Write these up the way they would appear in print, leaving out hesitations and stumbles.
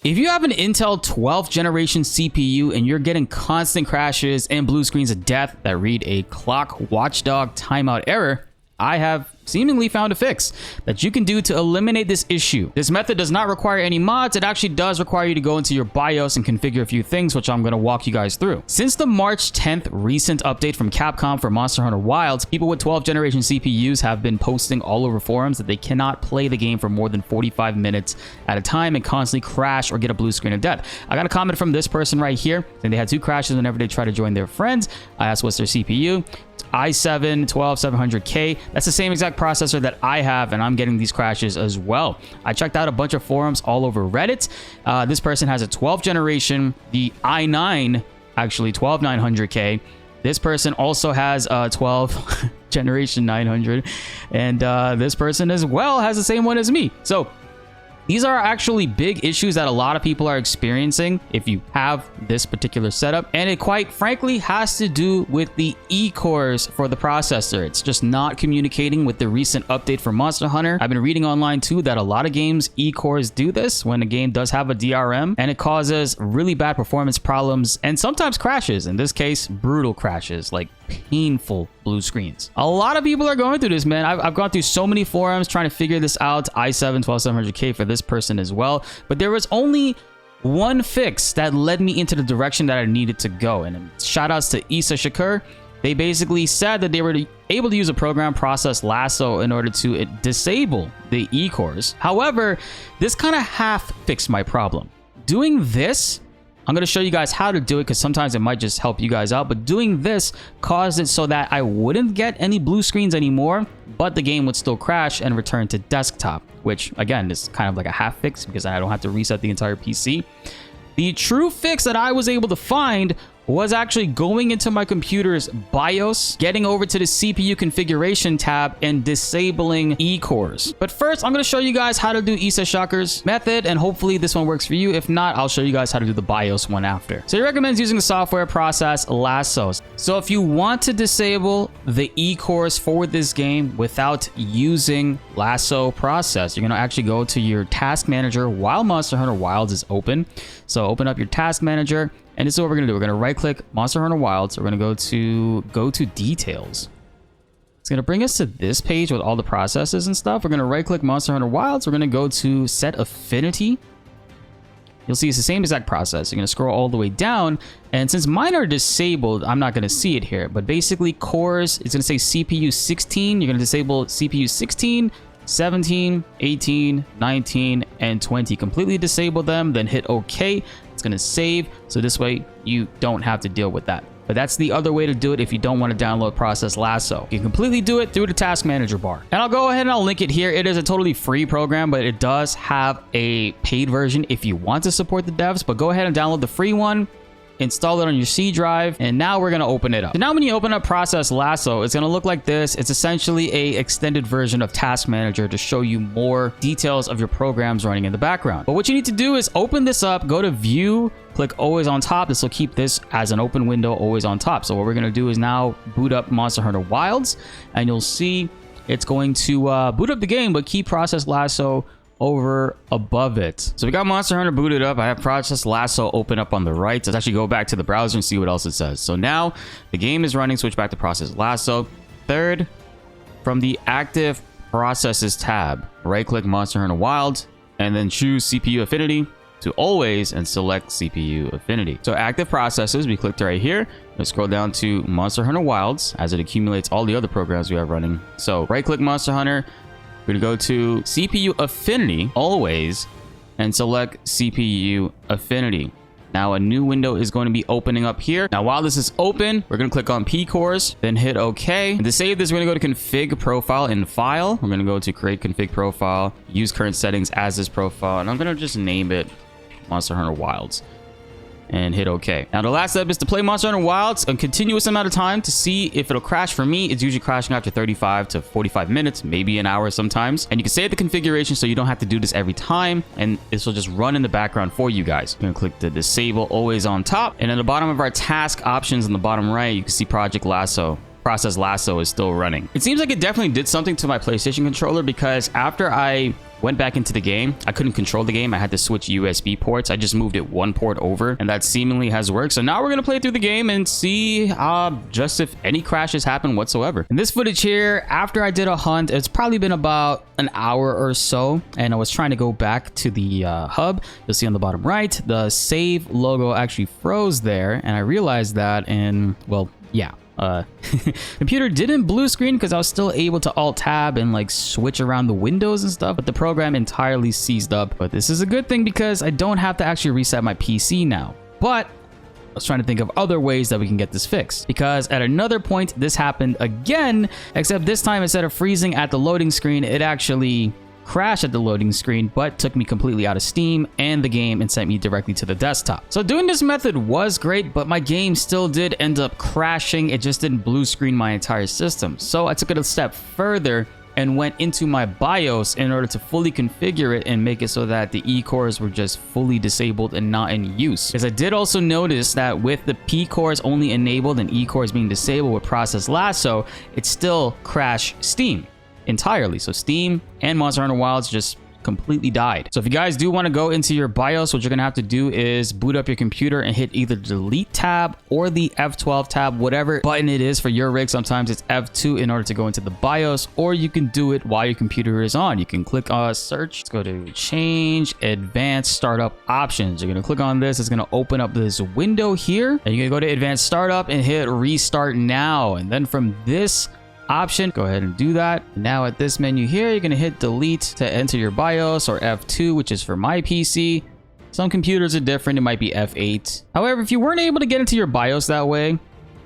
If you have an Intel 12th generation CPU and you're getting constant crashes and blue screens of death that read a clock watchdog timeout error, I have seemingly found a fix that you can do to eliminate this issue. This method does not require any mods. It actually does require you to go into your BIOS and configure a few things, which I'm going to walk you guys through. Since the March 10th recent update from Capcom for Monster Hunter Wilds, people with 12th generation CPUs have been posting all over forums that they cannot play the game for more than 45 minutes at a time and constantly crash or get a blue screen of death. I got a comment from this person right here saying they had 2 crashes whenever they try to join their friends. I asked what's their CPU. i7 12700K. That's the same exact processor that I have, and I'm getting these crashes as well. I checked out a bunch of forums all over Reddit. This person has a 12th generation, the i9, actually 12900K. This person also has a 12 generation 900, and this person as well has the same one as me. So these are actually big issues that a lot of people are experiencing if you have this particular setup. And it quite frankly has to do with the E-cores for the processor. It's just not communicating with the recent update for Monster Hunter. I've been reading online too that a lot of games E-cores do this when a game does have a DRM, and it causes really bad performance problems and sometimes crashes. In this case, brutal crashes, like painful blue screens. A lot of people are going through this, man. I've gone through so many forums trying to figure this out. i7 12700K for this person as well, but there was only one fix that led me into the direction that I needed to go. And shout outs to Issa Shakur. They basically said that they were able to use a program, Process Lasso, in order to disable the E-cores. However, this kind of half fixed my problem. Doing this, I'm going to show you guys how to do it because sometimes it might just help you guys out. But doing this caused it so that I wouldn't get any blue screens anymore, but the game would still crash and return to desktop, which again is kind of like a half fix because I don't have to reset the entire PC. The true fix that I was able to find was actually going into my computer's BIOS, getting over to the CPU configuration tab, and disabling E-cores. But first, I'm going to show you guys how to do Issa Shakur's method, and hopefully this one works for you. If not, I'll show you guys how to do the BIOS one after. So he recommends using the software Process Lasso. So if you want to disable the E-cores for this game without using Lasso Process, you're going to actually go to your task manager while Monster Hunter Wilds is open. So open up your task manager. And this is what we're going to do. We're going to right click Monster Hunter Wilds. We're going to go to details. It's going to bring us to this page with all the processes and stuff. We're going to right click Monster Hunter Wilds. We're going to go to set affinity. You'll see it's the same exact process. You're going to scroll all the way down. And since mine are disabled, I'm not going to see it here. But basically cores, it's going to say CPU 16. You're going to disable CPU 16. 17, 18, 19, and 20. Completely disable them, then hit OK. It's going to save, so this way you don't have to deal with that. But that's the other way to do it if you don't want to download Process Lasso. You can completely do it through the task manager bar. And I'll go ahead and I'll link it here. It is a totally free program, but it does have a paid version if you want to support the devs. But go ahead and download the free one, install it on your C drive, and now we're going to open it up. So now when you open up Process Lasso, it's going to look like this. It's essentially a extended version of Task Manager to show you more details of your programs running in the background. But what you need to do is open this up, go to View, click Always on Top. This will keep this as an open window always on top. So what we're going to do is now boot up Monster Hunter Wilds, and you'll see it's going to boot up the game, but keep Process Lasso over above it. So we got Monster Hunter booted up. I have Process Lasso open up on the right. Let's actually go back to the browser and see what else it says. So now the game is running. Switch back to Process Lasso. Third, from the Active Processes tab, right click Monster Hunter Wilds and then choose CPU Affinity to always and select CPU Affinity. So Active Processes, we clicked right here. Let's scroll down to Monster Hunter Wilds as it accumulates all the other programs we have running. So right click Monster Hunter. We're going to go to CPU Affinity, always, and select CPU Affinity. Now a new window is going to be opening up here. Now while this is open, we're going to click on P-cores, then hit OK. And to save this, we're going to go to Config Profile in File. We're going to go to Create Config Profile, use current settings as this profile, and I'm going to just name it Monster Hunter Wilds. And hit OK. Now the last step is to play Monster Hunter Wilds a continuous amount of time to see if it'll crash. For me, it's usually crashing after 35 to 45 minutes, maybe an hour sometimes. And you can save the configuration so you don't have to do this every time, and this will just run in the background for you guys. You're gonna click the disable always on top, and at the bottom of our task options on the bottom right, you can see Project Lasso. Process Lasso is still running. It seems like it definitely did something to my PlayStation controller, because after I went back into the game. I couldn't control the game. I had to switch USB ports. I just moved it one port over, and that seemingly has worked. So now we're going to play through the game and see just if any crashes happen whatsoever. In this footage here, after I did a hunt, it's probably been about an hour or so, and I was trying to go back to the hub. You'll see on the bottom right, the save logo actually froze there, and I realized that, and well, yeah. Computer didn't blue screen because I was still able to alt tab and like switch around the windows and stuff, but the program entirely seized up. But this is a good thing because I don't have to actually reset my PC now. But I was trying to think of other ways that we can get this fixed, because at another point this happened again, except this time instead of freezing at the loading screen, it actually crashed at the loading screen, but took me completely out of Steam and the game and sent me directly to the desktop. So doing this method was great, but my game still did end up crashing. It just didn't blue screen my entire system. So I took it a step further and went into my BIOS in order to fully configure it and make it so that the E-cores were just fully disabled and not in use. Because I did also notice that with the P-cores only enabled and E-cores being disabled with Process Lasso, it still crashed Steam entirely. So Steam and Monster Hunter Wilds just completely died. So if you guys do want to go into your BIOS, what you're gonna have to do is boot up your computer and hit either the delete tab or the F12 tab, whatever button it is for your rig. Sometimes it's F2 in order to go into the BIOS, or you can do it while your computer is on. You can click on search. Let's go to change advanced startup options. You're gonna click on this. It's gonna open up this window here, and you're gonna go to advanced startup and hit restart now. And then from this option, go ahead and do that. Now at this menu here, you're going to hit delete to enter your BIOS, or F2, which is for my PC. Some computers are different. It might be F8. However, if you weren't able to get into your BIOS that way,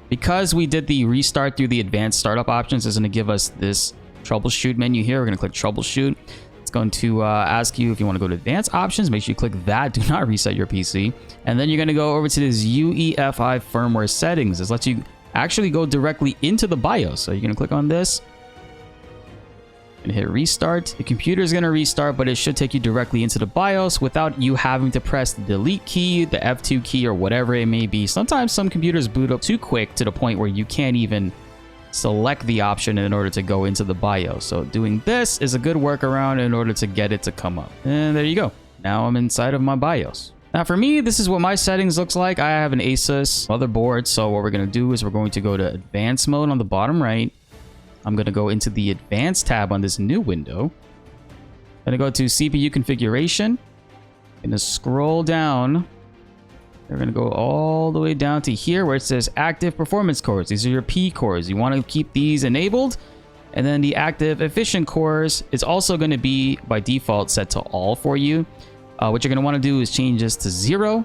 because we did the restart through the advanced startup options, it's going to give us this troubleshoot menu here. We're going to click troubleshoot. It's going to ask you if you want to go to advanced options. Make sure you click that. Do not reset your PC. And then you're going to go over to this UEFI firmware settings. This lets you actually go directly into the BIOS. So you're going to click on this and hit restart. The computer is going to restart, but it should take you directly into the BIOS without you having to press the delete key, the F2 key, or whatever it may be. Sometimes some computers boot up too quick to the point where you can't even select the option in order to go into the BIOS. So doing this is a good workaround in order to get it to come up. And there you go. Now I'm inside of my BIOS. Now for me, this is what my settings looks like. I have an Asus motherboard, so what we're going to do is we're going to go to advanced mode on the bottom right. I'm going to go into the advanced tab on this new window. I'm going to go to CPU configuration. I'm going to scroll down. We're going to go all the way down to here where it says active performance cores. These are your P cores. You want to keep these enabled. And then the active efficient cores is also going to be by default set to all for you. What you're going to want to do is change this to 0.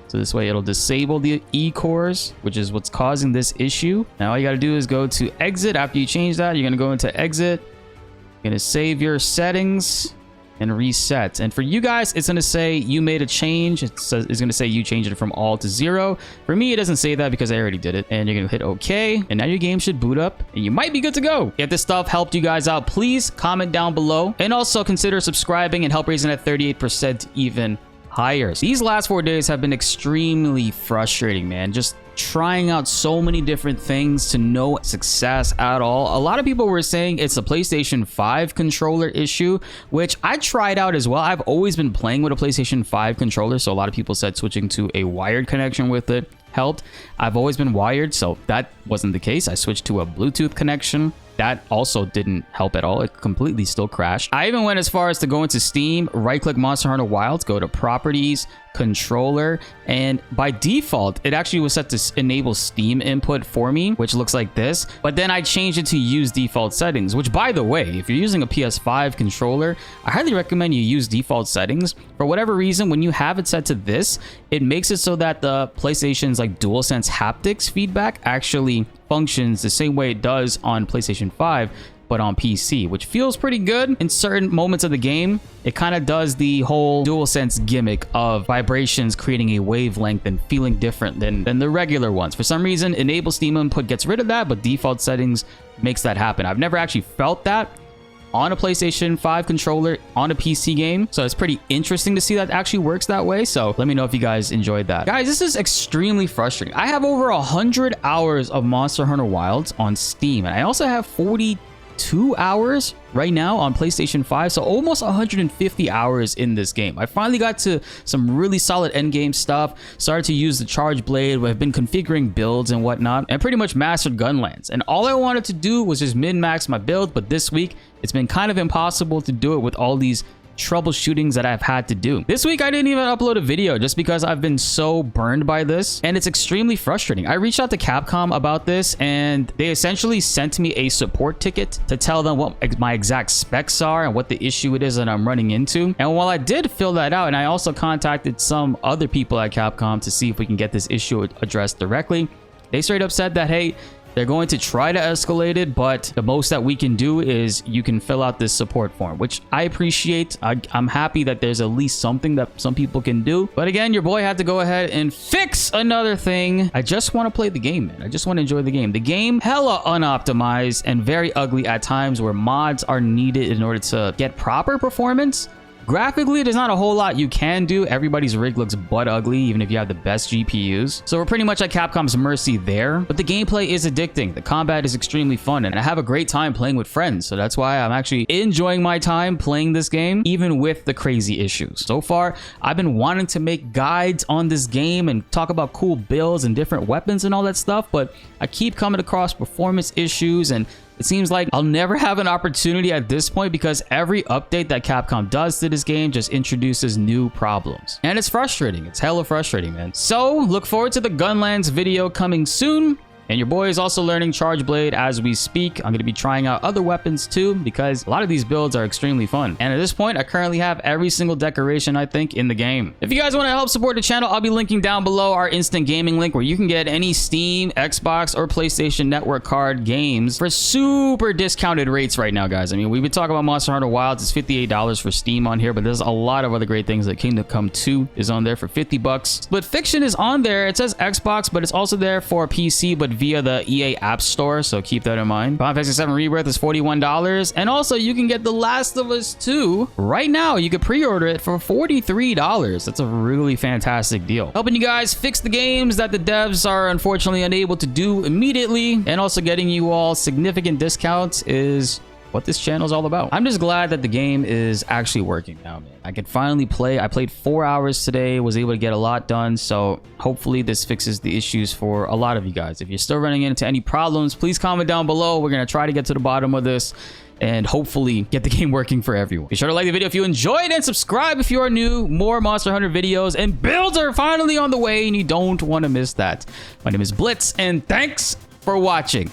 So this way it'll disable the E-cores, which is what's causing this issue. Now all you got to do is go to exit. After you change that, you're going to go into exit. You're going to save your settings and reset. And for you guys, it's going to say you made a change. It's going to say you changed it from all to 0. For me, it doesn't say that because I already did it. And you're going to hit OK. And now your game should boot up and you might be good to go. If this stuff helped you guys out, please comment down below. And also consider subscribing and help raising that 38% even higher. These last 4 days have been extremely frustrating, man. Just trying out so many different things to no success at all. A lot of people were saying it's a PlayStation 5 controller issue, which I tried out as well. I've always been playing with a PlayStation 5 controller, so a lot of people said switching to a wired connection with it helped. I've always been wired, so that wasn't the case. I switched to a Bluetooth connection. That also didn't help at all. It completely still crashed. I even went as far as to go into Steam, right-click Monster Hunter Wilds, go to Properties, Controller, and by default, it actually was set to enable Steam input for me, which looks like this. But then I changed it to use default settings, which, by the way, if you're using a PS5 controller, I highly recommend you use default settings. For whatever reason, when you have it set to this, it makes it so that the PlayStation's like DualSense haptics feedback actually functions the same way it does on PlayStation 5, but on PC, which feels pretty good in certain moments of the game. It kind of does the whole DualSense gimmick of vibrations creating a wavelength and feeling different than the regular ones. For some reason, enable Steam input gets rid of that, but default settings makes that happen. I've never actually felt that on a PlayStation 5 controller on a PC game, so it's pretty interesting to see that actually works that way. So let me know if you guys enjoyed that. Guys, this is extremely frustrating. I have over 100 hours of Monster Hunter Wilds on Steam, and I also have 42 2 hours right now on PlayStation 5, so almost 150 hours in this game. I finally got to some really solid endgame stuff, started to use the charge blade, I've been configuring builds and whatnot, and pretty much mastered Gunlands. And all I wanted to do was just min-max my build, but this week it's been kind of impossible to do it with all these troubleshootings that I've had to do. This week I didn't even upload a video just because I've been so burned by this, and it's extremely frustrating. I reached out to Capcom about this, and they essentially sent me a support ticket to tell them what my exact specs are and what the issue it is that I'm running into. And while I did fill that out, and I also contacted some other people at Capcom to see if we can get this issue addressed directly, they straight up said that, hey, they're going to try to escalate it, but the most that we can do is you can fill out this support form, which I appreciate. I'm happy that there's at least something that some people can do. But again, your boy had to go ahead and fix another thing. I just want to play the game, man. I just want to enjoy the game. The game, hella unoptimized and very ugly at times where mods are needed in order to get proper performance. Graphically, there's not a whole lot you can do. Everybody's rig looks butt ugly, even if you have the best GPUs. So we're pretty much at Capcom's mercy there. But the gameplay is addicting. The combat is extremely fun, and I have a great time playing with friends. So that's why I'm actually enjoying my time playing this game, even with the crazy issues. So far, I've been wanting to make guides on this game and talk about cool builds and different weapons and all that stuff, but I keep coming across performance issues, and it seems like I'll never have an opportunity at this point because every update that Capcom does to this game just introduces new problems. And it's frustrating. It's hella frustrating, man. So look forward to the Gunlands video coming soon. And your boy is also learning Charge Blade as we speak. I'm going to be trying out other weapons too, because a lot of these builds are extremely fun. And at this point, I currently have every single decoration, I think, in the game. If you guys want to help support the channel, I'll be linking down below our instant gaming link where you can get any Steam, Xbox, or PlayStation Network card games for super discounted rates right now, guys. I mean, we've been talking about Monster Hunter Wilds. It's $58 for Steam on here, but there's a lot of other great things. Like Kingdom Come 2 is on there for $50. Split Fiction is on there. It says Xbox, but it's also there for PC, but via the EA App Store, so keep that in mind. Final Fantasy 7 Rebirth is $41, and also you can get The Last of Us 2 right now. You can pre-order it for $43. That's a really fantastic deal. Helping you guys fix the games that the devs are unfortunately unable to do immediately, and also getting you all significant discounts is what this channel is all about. I'm just glad that the game is actually working now, man. I can finally play. I played 4 hours today, was able to get a lot done, so hopefully this fixes the issues for a lot of you guys. If you're still running into any problems, please comment down below. We're gonna try to get to the bottom of this and hopefully get the game working for everyone. Be sure to like the video if you enjoyed and subscribe if you are new. More Monster Hunter videos and builds are finally on the way, and you don't want to miss that. My name is Blitz, and thanks for watching.